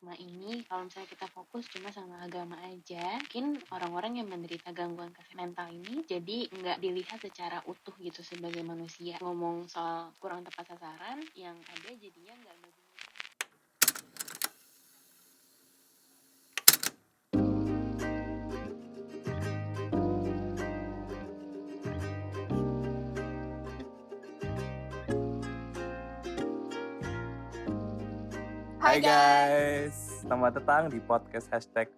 stigma ini kalau misalnya kita fokus cuma sama agama aja, mungkin orang-orang yang menderita gangguan kesehatan mental ini jadi nggak dilihat secara utuh gitu sebagai manusia. Ngomong soal kurang tepat sasaran, yang ada jadinya nggak bagus. Hai guys, selamat datang di podcast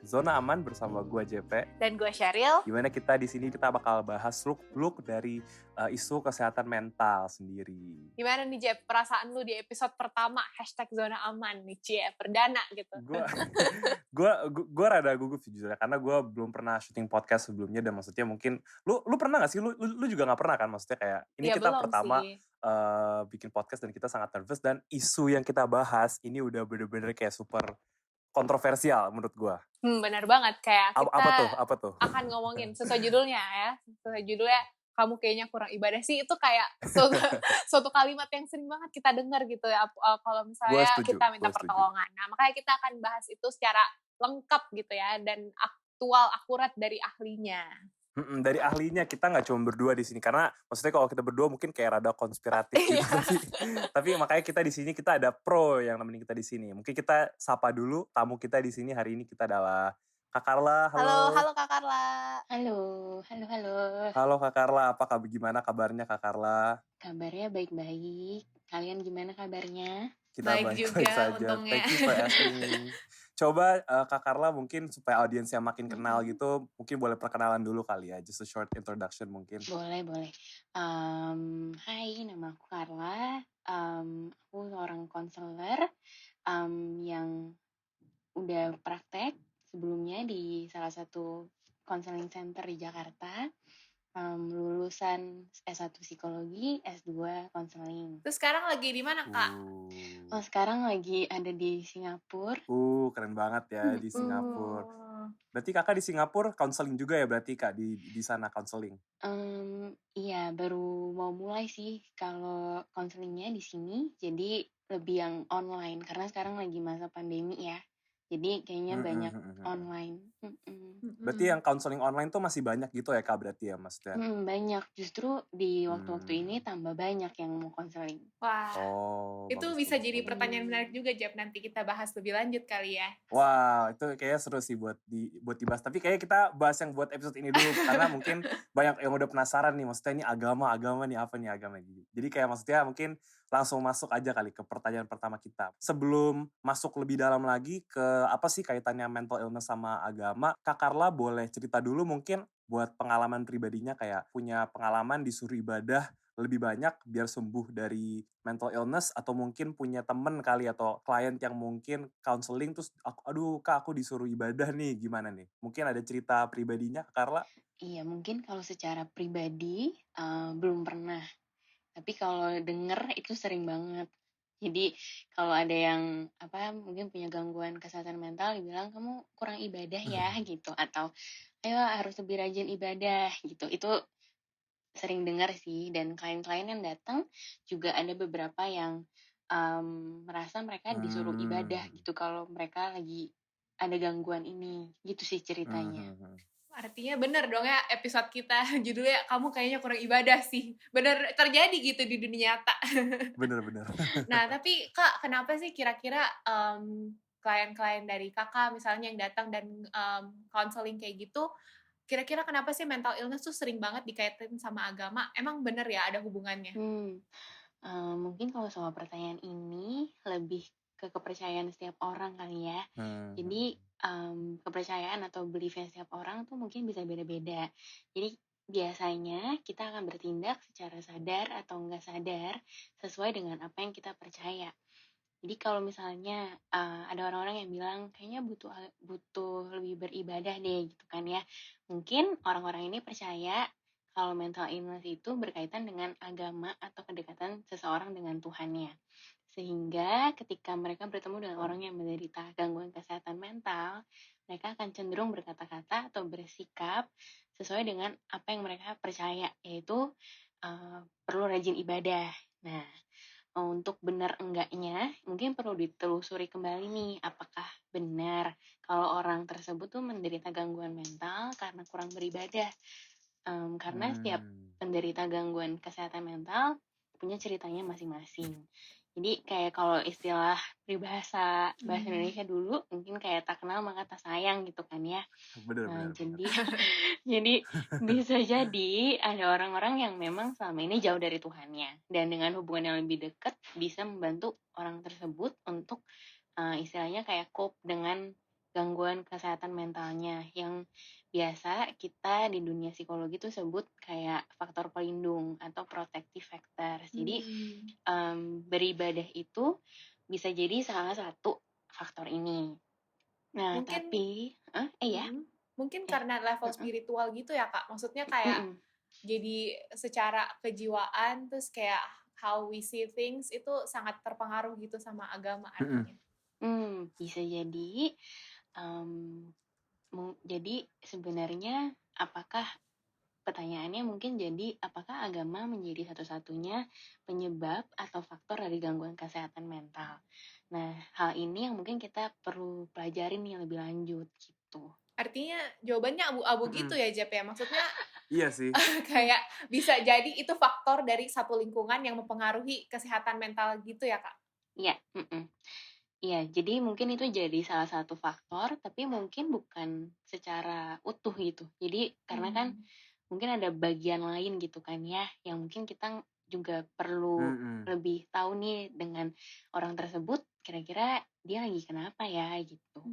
#Zona Aman bersama gue JP. Dan gue Sheryl. Dimana kita di sini kita bakal bahas look dari isu kesehatan mental sendiri. Gimana nih Jep, perasaan lu di episode pertama #Zona Aman nih Cie, perdana gitu. Gue rada gugup jujur karena gue belum pernah syuting podcast sebelumnya dan maksudnya mungkin lu pernah nggak sih lu juga nggak pernah kan maksudnya kayak ini ya, kita pertama sih. Bikin podcast dan kita sangat nervous dan isu yang kita bahas ini udah bener-bener kayak super kontroversial menurut gue. Benar banget, kayak kita Apa tuh? akan ngomongin sesuai judulnya ya, sesuai judulnya kamu kayaknya kurang ibadah sih, itu kayak suatu kalimat yang sering banget kita dengar gitu ya, kalau misalnya kita minta pertolongan. Nah, makanya kita akan bahas itu secara lengkap gitu ya, dan aktual, akurat dari ahlinya. Dari ahlinya, kita nggak cuma berdua di sini karena maksudnya kalau kita berdua mungkin kayak rada konspiratif gitu. Tapi makanya kita di sini kita ada pro yang nemenin kita di sini. Mungkin kita sapa dulu tamu kita di sini hari ini, kita adalah Kak Carla. Halo Kak Carla. Halo. Halo Kak Carla, gimana kabarnya Kak Carla? Kabarnya baik-baik. Kalian gimana kabarnya? Kita baik juga saja. Untungnya. Thank you for asking. Coba Kak Carla mungkin supaya audiensnya makin kenal gitu, mungkin boleh perkenalan dulu kali ya, just a short introduction mungkin. Boleh. Hai, nama aku Carla. Aku seorang konselor yang udah praktek sebelumnya di salah satu counseling center di Jakarta. Lulusan S1 psikologi, S2 konseling. Terus sekarang lagi di mana, Kak? Sekarang lagi ada di Singapura. Keren banget ya di Singapura. Berarti Kakak di Singapura konseling juga ya berarti Kak di sana konseling? Iya, baru mau mulai sih kalau konselingnya di sini. Jadi lebih yang online karena sekarang lagi masa pandemi ya. Jadi kayaknya banyak online. Berarti yang counseling online tuh masih banyak gitu ya Kak berarti ya maksudnya? Banyak. Justru di waktu-waktu ini tambah banyak yang mau konseling. Wah, itu bisa jadi pertanyaan menarik juga, Jep. Nanti kita bahas lebih lanjut kali ya. Wah, itu kayaknya seru sih buat dibahas. Tapi kayaknya kita bahas yang buat episode ini dulu karena mungkin banyak yang udah penasaran nih. Maksudnya ini agama nih apa nih agama gitu. Jadi kayak maksudnya mungkin langsung masuk aja kali ke pertanyaan pertama kita. Sebelum masuk lebih dalam lagi ke apa sih kaitannya mental illness sama agama, Kak Carla boleh cerita dulu mungkin buat pengalaman pribadinya kayak punya pengalaman disuruh ibadah lebih banyak biar sembuh dari mental illness, atau mungkin punya temen kali atau klien yang mungkin counseling terus aduh Kak aku disuruh ibadah nih, gimana nih? Mungkin ada cerita pribadinya Kak Carla? Iya, mungkin kalau secara pribadi belum pernah. Tapi kalau denger itu sering banget. Jadi kalau ada yang mungkin punya gangguan kesehatan mental dibilang kamu kurang ibadah ya gitu, atau ayo harus lebih rajin ibadah gitu. Itu sering dengar sih, dan klien-klien yang datang juga ada beberapa yang merasa mereka disuruh ibadah gitu kalau mereka lagi ada gangguan ini, gitu sih ceritanya. Artinya bener dong ya episode kita judulnya kamu kayaknya kurang ibadah sih. Bener terjadi gitu di dunia nyata. Bener. Nah tapi Kak, kenapa sih kira-kira klien-klien dari Kakak misalnya yang datang dan counseling kayak gitu, kira-kira kenapa sih mental illness tuh sering banget dikaitin sama agama? Emang bener ya ada hubungannya? Mungkin kalau soal pertanyaan ini lebih ke kepercayaan setiap orang kali ya. Jadi kepercayaan atau beliefnya setiap orang tuh mungkin bisa beda-beda. Jadi biasanya kita akan bertindak secara sadar atau enggak sadar sesuai dengan apa yang kita percaya. Jadi kalau misalnya ada orang-orang yang bilang kayaknya butuh lebih beribadah deh gitu kan ya. Mungkin orang-orang ini percaya kalau mental illness itu berkaitan dengan agama atau kedekatan seseorang dengan Tuhannya. Sehingga ketika mereka bertemu dengan orang yang menderita gangguan kesehatan mental, mereka akan cenderung berkata-kata atau bersikap sesuai dengan apa yang mereka percaya, yaitu perlu rajin ibadah. Nah, untuk benar enggaknya mungkin perlu ditelusuri kembali nih, apakah benar kalau orang tersebut tuh menderita gangguan mental karena kurang beribadah. Karena setiap penderita gangguan kesehatan mental punya ceritanya masing-masing. Jadi kayak kalau istilah bahasa Indonesia dulu mungkin kayak tak kenal maka tak sayang gitu kan ya. Benar. Jadi bisa jadi ada orang-orang yang memang selama ini jauh dari Tuhannya dan dengan hubungan yang lebih dekat bisa membantu orang tersebut untuk istilahnya kayak cope dengan gangguan kesehatan mentalnya yang biasa kita di dunia psikologi tuh sebut kayak faktor pelindung atau protective factors. Jadi beribadah itu bisa jadi salah satu faktor ini. Nah, Mungkin tapi mungkin karena level spiritual gitu ya Kak. Maksudnya kayak jadi secara kejiwaan terus kayak how we see things itu sangat terpengaruh gitu sama agama artinya. Bisa jadi. Jadi sebenarnya pertanyaannya mungkin jadi apakah agama menjadi satu-satunya penyebab atau faktor dari gangguan kesehatan mental? Nah, hal ini yang mungkin kita perlu pelajarin nih lebih lanjut gitu. Artinya jawabannya abu-abu gitu ya Jep ya? Maksudnya iya sih. kayak bisa jadi itu faktor dari satu lingkungan yang mempengaruhi kesehatan mental gitu ya Kak? Iya, Iya, jadi mungkin itu jadi salah satu faktor, tapi mungkin bukan secara utuh gitu. Jadi karena kan mungkin ada bagian lain gitu kan ya, yang mungkin kita juga perlu lebih tahu nih dengan orang tersebut, kira-kira dia lagi kenapa ya gitu.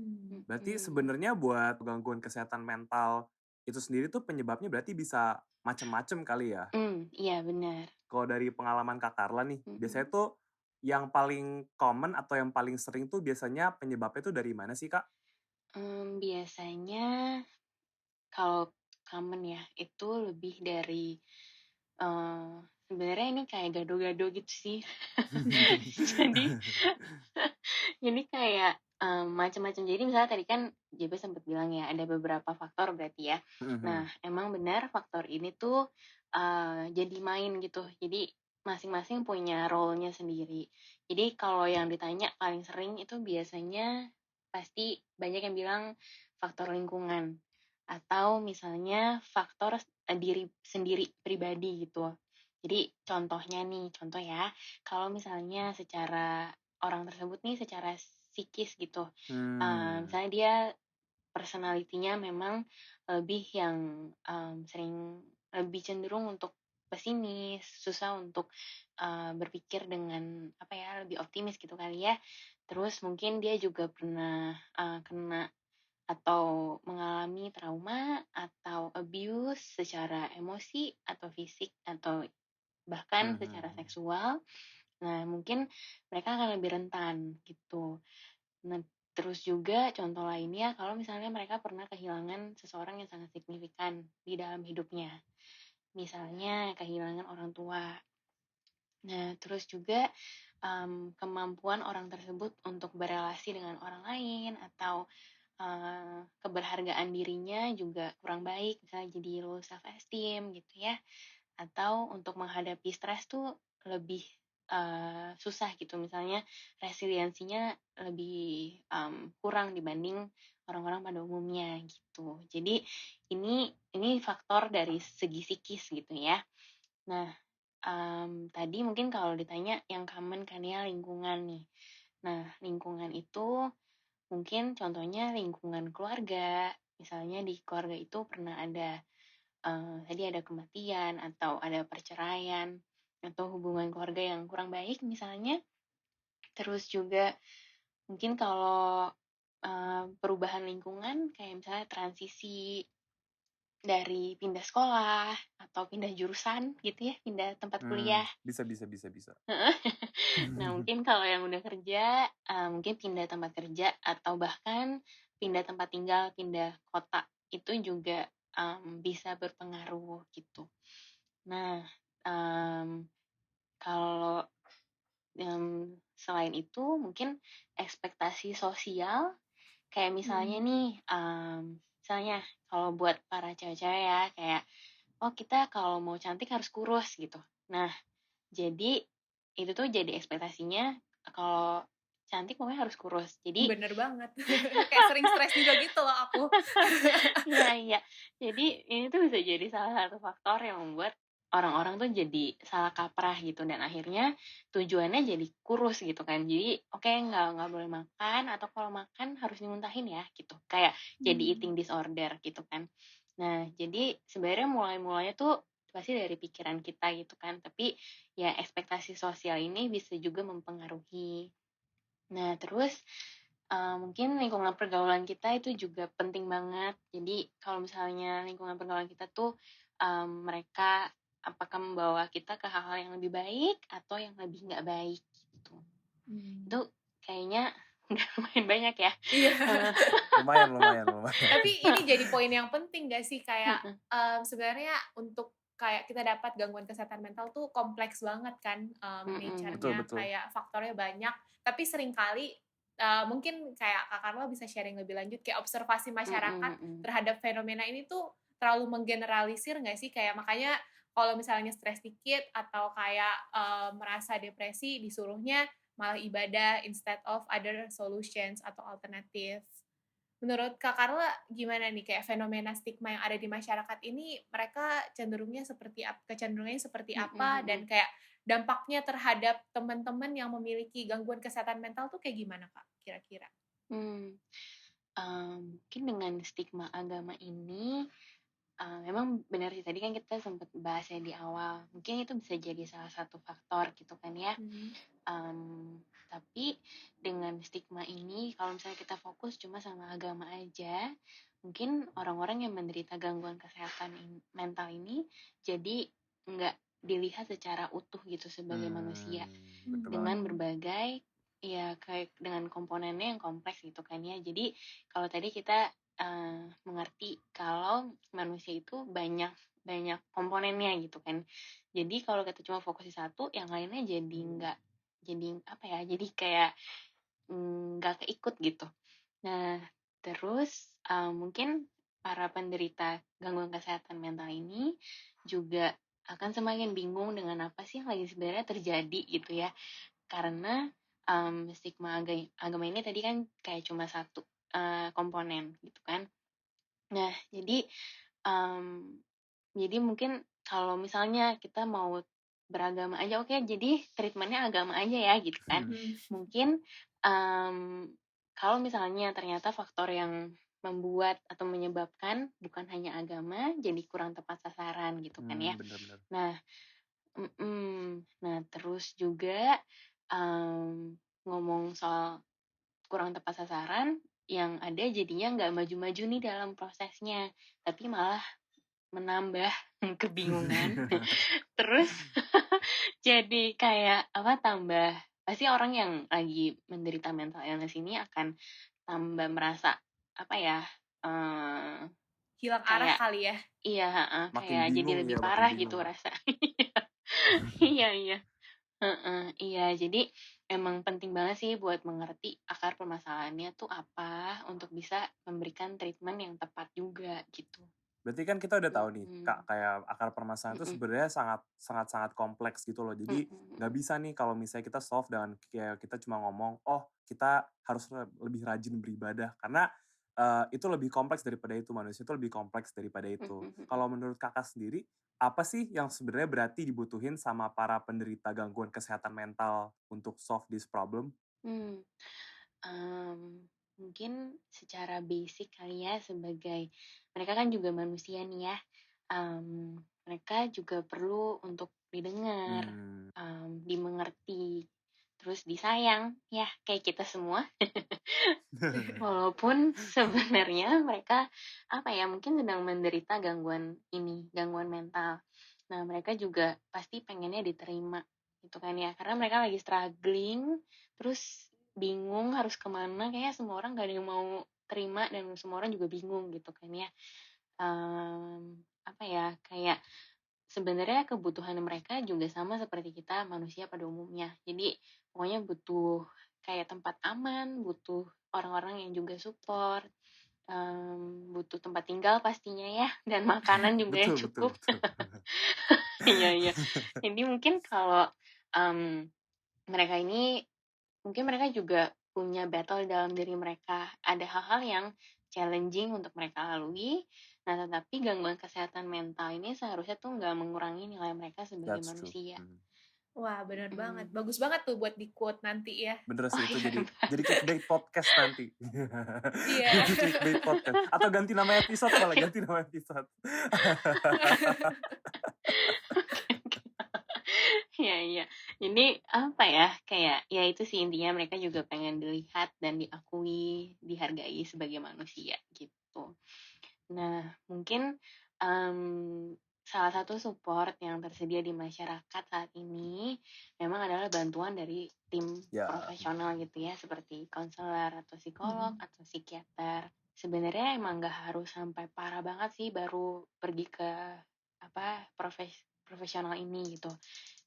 Berarti sebenarnya buat gangguan kesehatan mental itu sendiri tuh penyebabnya berarti bisa macem-macem kali ya? Iya benar. Kalau dari pengalaman Kak Carla nih, biasanya tuh yang paling common atau yang paling sering tuh biasanya penyebabnya tuh dari mana sih Kak? Biasanya kalau common ya, itu lebih dari sebenarnya ini kayak gado-gado gitu sih. Jadi kayak macam-macam. Jadi misalnya tadi kan JB sempat bilang ya ada beberapa faktor berarti ya. Nah emang benar faktor ini tuh jadi main gitu. Jadi masing-masing punya role-nya sendiri. Jadi kalau yang ditanya paling sering itu biasanya pasti banyak yang bilang faktor lingkungan atau misalnya faktor diri sendiri pribadi gitu. Jadi contoh ya, kalau misalnya secara orang tersebut nih secara psikis gitu, misalnya dia personality-nya memang lebih yang sering lebih cenderung untuk pesimis, susah untuk berpikir dengan lebih optimis gitu kali ya. Terus mungkin dia juga pernah kena atau mengalami trauma atau abuse secara emosi atau fisik atau bahkan secara seksual. Nah, mungkin mereka akan lebih rentan gitu. Nah, terus juga contoh lainnya kalau misalnya mereka pernah kehilangan seseorang yang sangat signifikan di dalam hidupnya. Misalnya kehilangan orang tua. Nah, terus juga kemampuan orang tersebut untuk berelasi dengan orang lain atau keberhargaan dirinya juga kurang baik, misalnya jadi low self esteem gitu ya. Atau untuk menghadapi stres tuh lebih susah gitu, misalnya resiliensinya lebih kurang dibanding orang-orang pada umumnya gitu. Jadi ini faktor dari segi psikis gitu ya. Nah, tadi mungkin kalau ditanya yang common kan ya lingkungan nih. Nah, lingkungan itu mungkin contohnya lingkungan keluarga, misalnya di keluarga itu pernah ada tadi ada kematian atau ada perceraian atau hubungan keluarga yang kurang baik misalnya. Terus juga mungkin kalau perubahan lingkungan kayak misalnya transisi dari pindah sekolah atau pindah jurusan gitu ya, pindah tempat kuliah. Bisa. Nah, mungkin kalau yang udah kerja, mungkin pindah tempat kerja atau bahkan pindah tempat tinggal, pindah kota, itu juga bisa berpengaruh gitu. Nah, kalau selain itu mungkin ekspektasi sosial, kayak misalnya nih, misalnya kalau buat para cewek-cewek ya, kayak, oh kita kalau mau cantik harus kurus gitu. Nah, jadi itu tuh jadi ekspektasinya kalau cantik pokoknya harus kurus. Jadi bener banget. Kayak sering stres juga gitu loh aku. iya. Jadi ini tuh bisa jadi salah satu faktor yang membuat orang-orang tuh jadi salah kaprah gitu dan akhirnya tujuannya jadi kurus gitu kan. Jadi oke, nggak boleh makan atau kalau makan harus dimuntahin ya gitu. Kayak jadi eating disorder gitu kan. Nah, jadi sebenarnya mulai-mulanya tuh pasti dari pikiran kita gitu kan. Tapi ya ekspektasi sosial ini bisa juga mempengaruhi. Nah, terus mungkin lingkungan pergaulan kita itu juga penting banget. Jadi kalau misalnya lingkungan pergaulan kita tuh mereka apakah membawa kita ke hal-hal yang lebih baik atau yang lebih nggak baik gitu. Itu kayaknya udah lumayan banyak ya. Iya. lumayan. Tapi ini jadi poin yang penting gak sih, kayak sebenarnya untuk kayak kita dapat gangguan kesehatan mental tuh kompleks banget kan, nature-nya, Betul. kayak faktornya banyak. Tapi seringkali mungkin kayak Kak Carla bisa sharing lebih lanjut, kayak observasi masyarakat terhadap fenomena ini tuh terlalu menggeneralisir nggak sih? Kayak makanya kalau misalnya stres dikit atau kayak merasa depresi, disuruhnya malah ibadah instead of other solutions atau alternatif. Menurut Kak Carla gimana nih, kayak fenomena stigma yang ada di masyarakat ini, mereka kecenderungannya seperti apa, dan kayak dampaknya terhadap teman-teman yang memiliki gangguan kesehatan mental tuh kayak gimana Kak, kira-kira? Mungkin dengan stigma agama ini memang benar sih, tadi kan kita sempat bahasnya di awal. Mungkin itu bisa jadi salah satu faktor gitu kan ya. Tapi dengan stigma ini, kalau misalnya kita fokus cuma sama agama aja, mungkin orang-orang yang menderita gangguan kesehatan mental ini jadi nggak dilihat secara utuh gitu sebagai manusia dengan berbagai ya kayak dengan komponennya yang kompleks gitu kan ya. Jadi kalau tadi kita mengerti kalau manusia itu banyak komponennya gitu kan. Jadi kalau kita cuma fokus di satu, yang lainnya jadi apa ya? Jadi kayak nggak keikut gitu. Nah, terus mungkin para penderita gangguan kesehatan mental ini juga akan semakin bingung dengan apa sih yang lagi sebenarnya terjadi gitu ya. Karena stigma agama ini tadi kan kayak cuma satu komponen gitu kan. Nah, jadi mungkin kalau misalnya kita mau beragama aja, oke, jadi treatmentnya agama aja ya gitu kan. Mungkin kalau misalnya ternyata faktor yang membuat atau menyebabkan bukan hanya agama, jadi kurang tepat sasaran gitu kan ya. Bener. Nah, nah terus juga ngomong soal kurang tepat sasaran, yang ada jadinya nggak maju-maju nih dalam prosesnya, tapi malah menambah kebingungan. Terus jadi kayak tambah pasti orang yang lagi menderita mental illness ini akan tambah merasa Hilang arah kayak kali ya? iya, Makin kayak jadi bingung lebih ya, makin parah bingung. gitu rasa. Iya. Iya, jadi emang penting banget sih buat mengerti akar permasalahannya tuh apa untuk bisa memberikan treatment yang tepat juga gitu. Berarti kan kita udah tahu nih, Kak, kayak akar permasalahan itu sebenarnya sangat kompleks gitu loh. Jadi nggak bisa nih kalau misalnya kita solve dengan kayak kita cuma ngomong, oh kita harus lebih rajin beribadah. Karena itu lebih kompleks daripada itu, manusia itu lebih kompleks daripada itu. Kalau menurut Kakak sendiri, apa sih yang sebenarnya berarti dibutuhin sama para penderita gangguan kesehatan mental untuk solve this problem? Mungkin secara basic kali ya, sebagai mereka kan juga manusia nih ya, mereka juga perlu untuk didengar, dimengerti, terus disayang ya kayak kita semua. Walaupun sebenarnya mereka mungkin sedang menderita gangguan mental. Nah, mereka juga pasti pengennya diterima gitu kan ya, karena mereka lagi struggling, terus bingung harus kemana, kayaknya semua orang gak ada yang mau terima dan semua orang juga bingung gitu kan ya. Kayak sebenarnya kebutuhan mereka juga sama seperti kita manusia pada umumnya. Jadi pokoknya butuh kayak tempat aman, butuh orang-orang yang juga support, butuh tempat tinggal pastinya ya, dan makanan juga yang cukup. Iya. Jadi mungkin kalau mereka ini mungkin mereka juga punya battle dalam diri mereka. Ada hal-hal yang challenging untuk mereka lalui. Nah, tetapi gangguan kesehatan mental ini seharusnya tuh nggak mengurangi nilai mereka sebagai That's true. manusia. Wah, bener banget. Bagus banget tuh buat di quote nanti ya. Bener sih, itu iya, jadi clickbait podcast nanti. Iya. Jadi clickbait podcast. Atau ganti nama episode malah, ganti nama episode. Iya, iya. Jadi apa ya, kayak ya itu sih intinya mereka juga pengen dilihat dan diakui, dihargai sebagai manusia gitu. Nah, mungkin salah satu support yang tersedia di masyarakat saat ini memang adalah bantuan dari tim profesional gitu ya, seperti konselor atau psikolog atau psikiater. Sebenarnya emang nggak harus sampai parah banget sih baru pergi ke profesional ini gitu.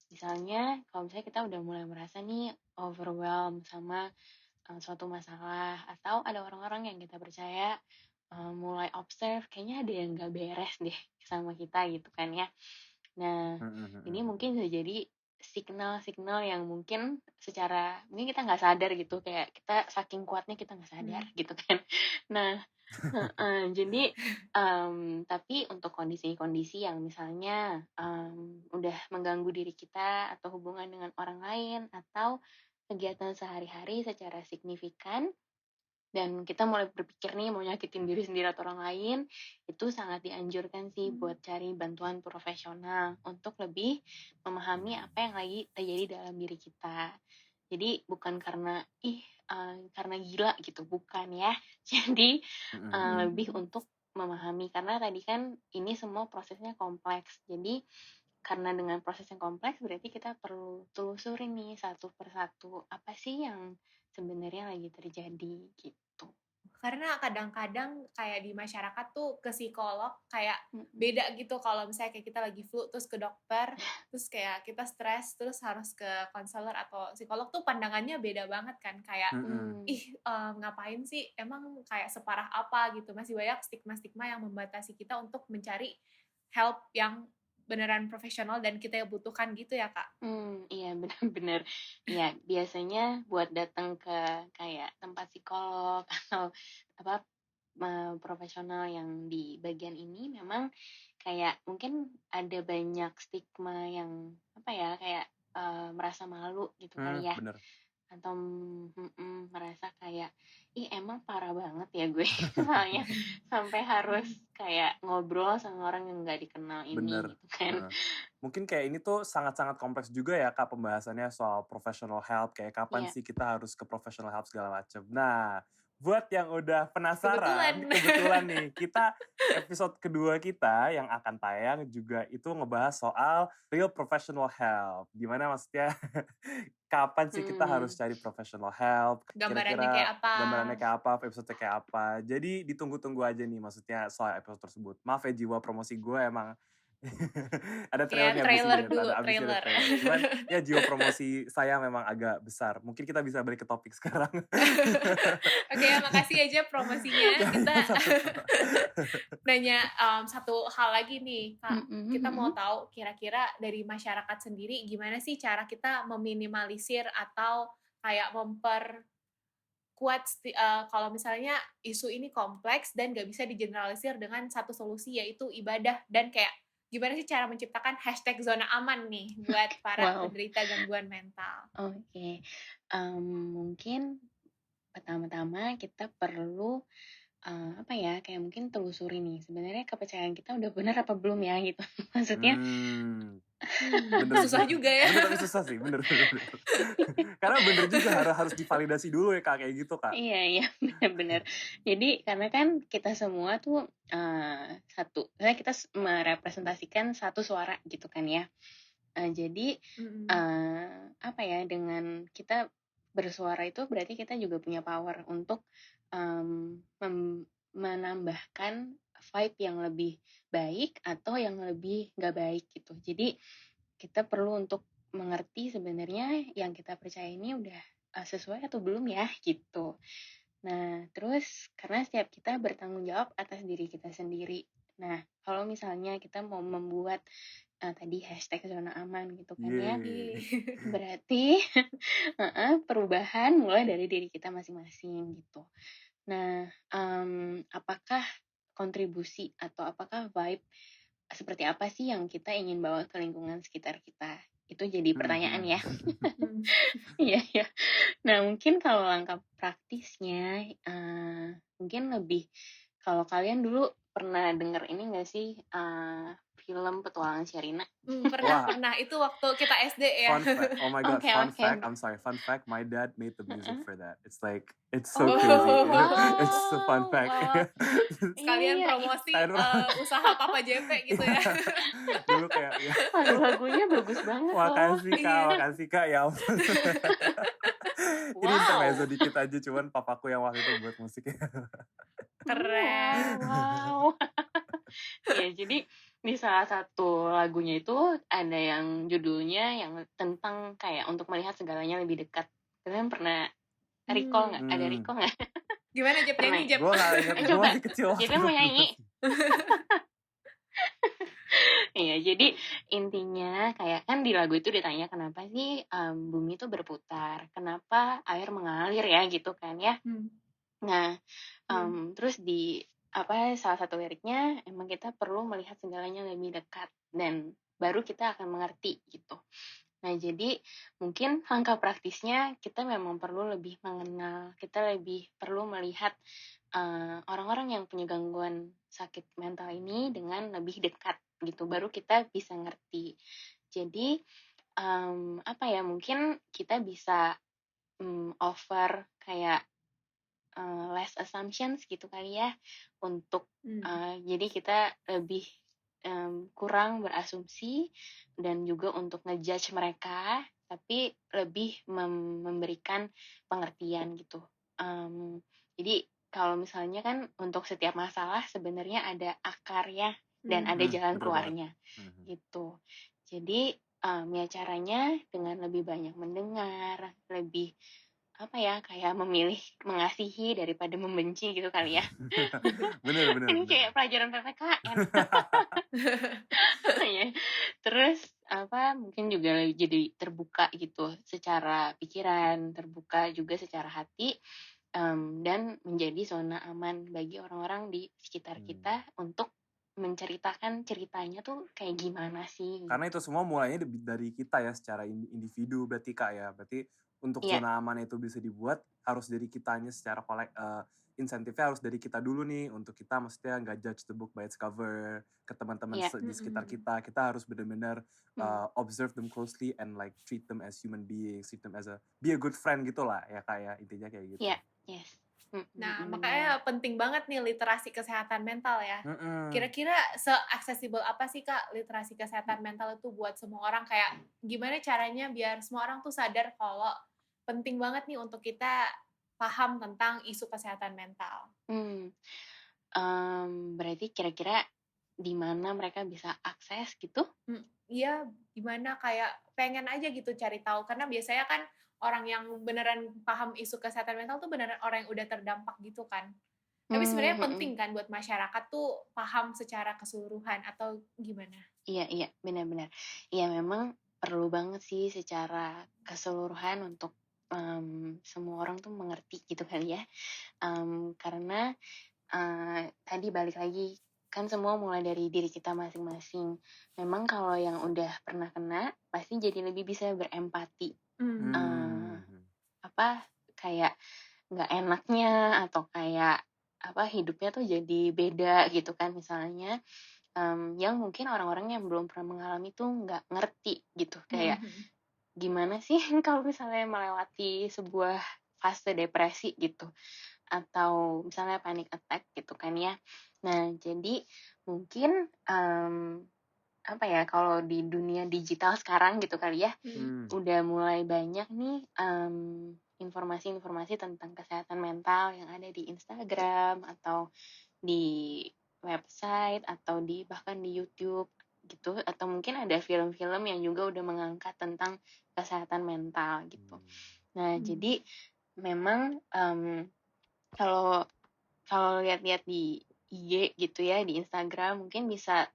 Misalnya kalau misalnya kita udah mulai merasa nih overwhelmed sama suatu masalah, atau ada orang-orang yang kita percaya mulai observe kayaknya ada yang nggak beres deh sama kita gitu kan ya. Nah, ini mungkin bisa jadi signal-signal yang mungkin mungkin kita nggak sadar gitu, kayak kita saking kuatnya kita nggak sadar gitu kan. Nah, jadi tapi untuk kondisi-kondisi yang misalnya udah mengganggu diri kita atau hubungan dengan orang lain atau kegiatan sehari-hari secara signifikan, dan kita mulai berpikir nih mau nyakitin diri sendiri atau orang lain, itu sangat dianjurkan sih buat cari bantuan profesional untuk lebih memahami apa yang lagi terjadi dalam diri kita. Jadi bukan karena karena gila gitu, bukan ya. Jadi lebih untuk memahami, karena tadi kan ini semua prosesnya kompleks. Jadi karena dengan proses yang kompleks berarti kita perlu telusuri nih satu persatu apa sih yang sebenarnya lagi terjadi gitu. Karena kadang-kadang kayak di masyarakat tuh ke psikolog kayak beda gitu, kalau misalnya kayak kita lagi flu terus ke dokter, terus kayak kita stres terus harus ke konselor atau psikolog tuh pandangannya beda banget kan, kayak ngapain sih, emang kayak separah apa gitu, masih banyak stigma-stigma yang membatasi kita untuk mencari help yang beneran profesional dan kita yang butuhkan gitu ya Kak. Iya benar-benar. Iya, biasanya buat datang ke kayak tempat psikolog atau apa profesional yang di bagian ini memang kayak mungkin ada banyak stigma yang apa ya, kayak merasa malu gitu kali ya. Bener. Atau merasa kayak ih emang parah banget ya gue soalnya sampai harus kayak ngobrol sama orang yang nggak dikenal ini gitu kan. Mungkin kayak ini tuh sangat-sangat kompleks juga ya Kak pembahasannya soal professional help, kayak kapan sih kita harus ke professional help segala macam. Nah, buat yang udah penasaran, kebetulan nih kita episode kedua kita yang akan tayang juga itu ngebahas soal real professional help. Gimana maksudnya kapan sih kita harus cari professional help, Gambarannya kayak apa, episode kayak apa. Jadi ditunggu-tunggu aja nih maksudnya soal episode tersebut. Maaf ya jiwa promosi gue emang ada trailernya trailer abis ini, dulu, ada trailer. Cuman ya jiwa promosi saya memang agak besar. Mungkin kita bisa balik ke topik sekarang. Oke, makasih aja promosinya. Kita nanya satu hal lagi nih, Kak. Kita mau tahu kira-kira dari masyarakat sendiri gimana sih cara kita meminimalisir atau kayak kalau misalnya isu ini kompleks dan gak bisa digeneralisir dengan satu solusi yaitu ibadah, dan kayak gimana sih cara menciptakan hashtag zona aman nih buat para penderita gangguan mental. Oke. Mungkin pertama-tama kita perlu kayak mungkin telusuri nih sebenarnya kepercayaan kita udah benar apa belum ya gitu. Maksudnya bener susah juga ya. Bener, tapi susah sih, bener. Karena bener juga harus divalidasi dulu ya Kak, kayak gitu Kak. Iya, bener-bener. Jadi karena kan kita semua tuh misalnya kita merepresentasikan satu suara gitu kan ya. Jadi dengan kita bersuara itu berarti kita juga punya power untuk menambahkan vibe yang lebih baik atau yang lebih nggak baik gitu. Jadi kita perlu untuk mengerti sebenarnya yang kita percaya ini udah sesuai atau belum ya gitu. Nah terus karena setiap kita bertanggung jawab atas diri kita sendiri. Nah, kalau misalnya kita mau membuat tadi hashtag zona aman gitu kan ya, berarti perubahan mulai dari diri kita masing-masing gitu. Nah, apakah kontribusi atau apakah vibe seperti apa sih yang kita ingin bawa ke lingkungan sekitar kita? Itu jadi pertanyaan ya. Iya, ya. Nah, mungkin kalau langkah praktisnya, mungkin lebih, kalau kalian dulu pernah denger ini nggak sih, film Petualangan Sherina? Pernah. Itu waktu kita SD ya. Fun fact. Oh my god, fun fact. I'm sorry, fun fact. My dad made the music for that. It's like, it's so crazy. wow. It's a fun fact. Wow. Sekalian promosi usaha Papa JP gitu ya. Dulu kayak ya. Lagu-lagunya bagus banget loh. Makasih kak ya ampun. Ini intermezzo dikit aja, cuman papaku yang waktu itu buat musiknya. Keren. Wow. Ya, jadi di salah satu lagunya itu ada yang judulnya yang tentang kayak untuk melihat segalanya lebih dekat. Kalian pernah recall nggak? Ada recall nggak? Gimana Jep? Nyanyi Jep? Gue nggak ingat, gue masih kecil. Jadi mau nyanyi. Iya, jadi intinya kayak kan di lagu itu ditanya kenapa sih bumi itu berputar, kenapa air mengalir ya gitu kan ya. Nah, terus di salah satu liriknya emang kita perlu melihat segalanya lebih dekat dan baru kita akan mengerti gitu. Nah, jadi mungkin langkah praktisnya kita memang perlu lebih mengenal, kita lebih perlu melihat orang-orang yang punya gangguan sakit mental ini dengan lebih dekat gitu, baru kita bisa ngerti. Jadi mungkin kita bisa offer kayak less assumptions gitu kali ya, untuk jadi kita lebih kurang berasumsi dan juga untuk ngejudge mereka, tapi lebih memberikan pengertian gitu. Jadi kalau misalnya kan untuk setiap masalah sebenarnya ada akarnya dan ada jalan keluarnya gitu. Jadi ya caranya dengan lebih banyak mendengar, lebih kayak memilih mengasihi daripada membenci gitu kali ya. Bener. Ini kayak pelajaran PPKN. Ya. Terus mungkin juga jadi terbuka gitu secara pikiran, terbuka juga secara hati, dan menjadi zona aman bagi orang-orang di sekitar kita untuk menceritakan ceritanya tuh kayak gimana sih. Karena itu semua mulainya dari kita ya, secara individu berarti Kak ya. Berarti untuk zona aman itu bisa dibuat, harus dari kitanya secara insentifnya harus dari kita dulu nih, untuk kita maksudnya nggak judge the book by its cover, ke teman-teman di sekitar kita harus benar-benar observe them closely and like treat them as human beings, treat them as be a good friend gitu lah ya Kak ya, intinya kayak gitu. Iya, yes. Nah, makanya penting banget nih literasi kesehatan mental ya. Kira-kira se-aksesibel apa sih Kak literasi kesehatan mental itu buat semua orang? Kayak gimana caranya biar semua orang tuh sadar kalau penting banget nih untuk kita paham tentang isu kesehatan mental. Berarti kira-kira di mana mereka bisa akses gitu? Iya, gimana kayak pengen aja gitu cari tahu. Karena biasanya kan orang yang beneran paham isu kesehatan mental tuh beneran orang yang udah terdampak gitu kan. Tapi sebenarnya penting kan buat masyarakat tuh paham secara keseluruhan atau gimana? Iya, benar-benar. Iya, memang perlu banget sih secara keseluruhan untuk semua orang tuh mengerti gitu kali ya. Karena tadi balik lagi, kan semua mulai dari diri kita masing-masing. Memang kalau yang udah pernah kena, pasti jadi lebih bisa berempati. Kayak nggak enaknya atau kayak hidupnya tuh jadi beda gitu kan misalnya, yang mungkin orang-orang yang belum pernah mengalami tuh nggak ngerti gitu, kayak gimana sih kalau misalnya melewati sebuah fase depresi gitu, atau misalnya panic attack gitu kan ya. Nah, jadi mungkin kalau di dunia digital sekarang gitu kali ya, udah mulai banyak nih informasi-informasi tentang kesehatan mental yang ada di Instagram atau di website atau bahkan di YouTube gitu, atau mungkin ada film-film yang juga udah mengangkat tentang kesehatan mental gitu. Nah, jadi memang kalau lihat-lihat di IG gitu ya, di Instagram mungkin bisa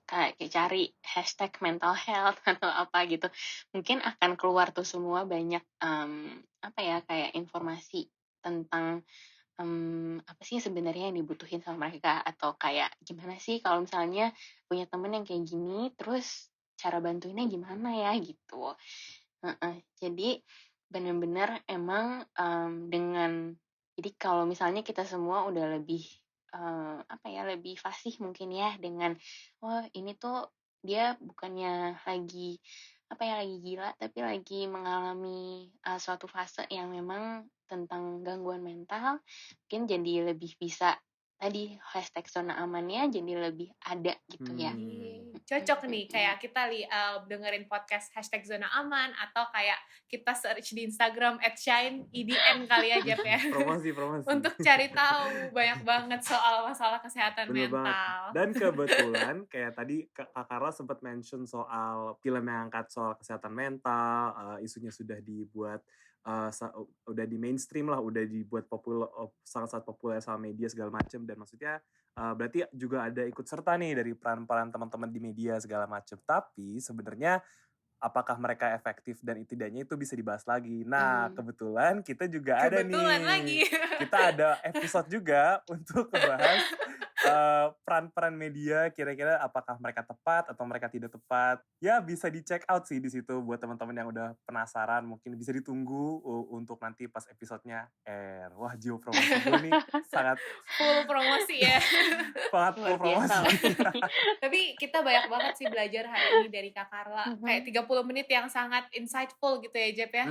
kayak cari hashtag mental health atau apa gitu. Mungkin akan keluar tuh semua banyak apa ya, kayak informasi tentang apa sih sebenarnya yang dibutuhin sama mereka, atau kayak gimana sih kalau misalnya punya temen yang kayak gini, terus cara bantuinnya gimana ya gitu. Jadi benar-benar emang dengan jadi kalau misalnya kita semua udah lebih apa ya, lebih fasih mungkin ya dengan, "Oh ini tuh dia bukannya lagi apa ya, lagi gila, tapi lagi mengalami suatu fase yang memang tentang gangguan mental." Mungkin jadi lebih bisa tadi hashtag zona amannya jadi lebih ada gitu ya. Cocok nih kayak kita dengerin podcast hashtag zona aman, atau kayak kita search di Instagram @shine_idn kali ya Jep ya. Promosi. Untuk cari tahu banyak banget soal masalah kesehatan Bener banget. mental. Dan kebetulan kayak tadi Kak Carla sempat mention soal film yang angkat soal kesehatan mental, isunya sudah dibuat udah di mainstream lah, udah dibuat sangat-sangat populer sama media segala macam, dan maksudnya berarti juga ada ikut serta nih dari peran-peran teman-teman di media segala macam. Tapi sebenarnya apakah mereka efektif dan tidaknya itu bisa dibahas lagi. Nah, kebetulan kita juga ada Kebetulan lagi. Kita ada episode juga untuk ngebahas peran-peran media, kira-kira apakah mereka tepat atau mereka tidak tepat. Ya bisa di-check out sih di situ buat teman-teman yang udah penasaran, mungkin bisa ditunggu untuk nanti pas episodenya air. Wah, jiwa promosi gue nih sangat full promosi ya. sangat full promosi. Tapi kita banyak banget sih belajar hari ini dari Kak Carla. Kayak 30 menit yang sangat insightful gitu ya Jep ya.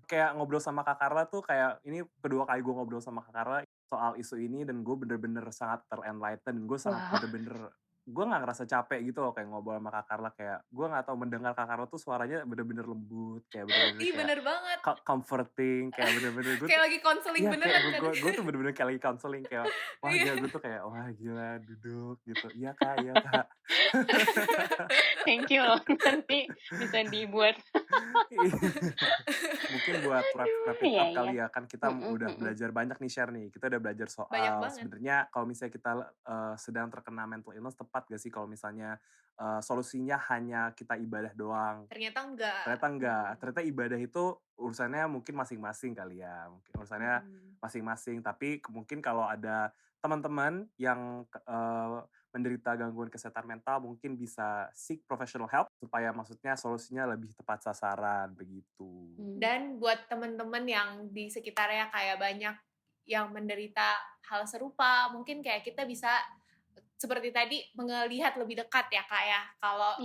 Kayak ngobrol sama Kak Carla tuh kayak ini kedua kali gue ngobrol sama Kak Carla soal isu ini, dan gue bener-bener sangat ter-enlighten, dan gue sangat bener-bener gue gak ngerasa capek gitu loh kayak ngobrol sama Kak Carla. Kayak gue gak tahu mendengar Kak Carla tuh suaranya bener-bener lembut, kayak bener-bener Ih, bener banget. comforting, kayak bener-bener gue kayak lagi counseling beneran kan. Gue tuh bener-bener kayak lagi counseling, kayak wah gila, gue tuh kayak wah gila duduk gitu. Iya kak. Thank you loh, nanti bisa dibuat. Mungkin buat wrap up kali ya, kan kita udah belajar banyak nih, share nih. Kita udah belajar soal sebenarnya kalau misalnya kita sedang terkena mental illness, tepat gak sih kalau misalnya solusinya hanya kita ibadah doang? Ternyata enggak. Ternyata ibadah itu urusannya mungkin masing-masing kali ya. Mungkin urusannya masing-masing. Tapi mungkin kalau ada teman-teman yang menderita gangguan kesehatan mental, mungkin bisa seek professional help supaya maksudnya solusinya lebih tepat sasaran begitu. Dan buat teman-teman yang di sekitarnya kayak banyak yang menderita hal serupa, mungkin kayak kita bisa seperti tadi melihat lebih dekat ya Kak ya. Kalau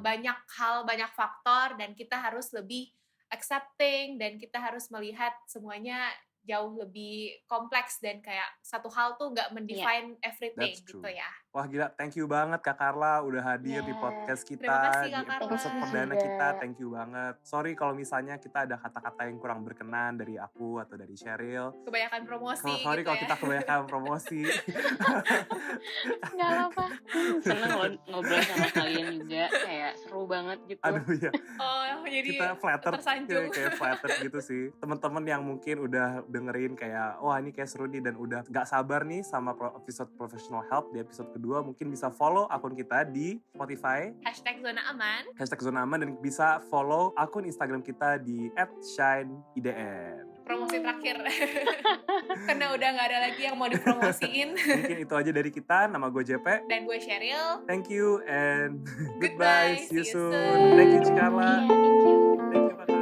banyak hal, banyak faktor, dan kita harus lebih accepting, dan kita harus melihat semuanya jauh lebih kompleks, dan kayak satu hal tuh gak mendefine everything gitu ya. Wah gila, thank you banget Kak Carla udah hadir di podcast kita. Terima kasih Kak Carla. Di episode perdana kita, thank you banget. Sorry kalau misalnya kita ada kata-kata yang kurang berkenan dari aku atau dari Cheryl. Kebanyakan promosi Sorry gitu kalau ya. kita kebanyakan promosi. Gak apa-apa. Seneng loh ngobrol sama kalian juga, kayak seru banget gitu. Aduh ya. Oh, jadi kita flattered, tersanjung. kayak flattered gitu sih. Teman-teman yang mungkin udah dengerin kayak wah ini kayak seru nih, dan udah gak sabar nih sama episode professional help di episode kedua, mungkin bisa follow akun kita di Spotify #ZonaAman, dan bisa follow akun Instagram kita di @shineidn. Promosi terakhir. Karena udah gak ada lagi yang mau dipromosiin. Mungkin itu aja dari kita. Nama gue JP. Dan gue Cheryl. Thank you and goodbye. See you soon. Thank you Cikarla. Thank you. Thank you.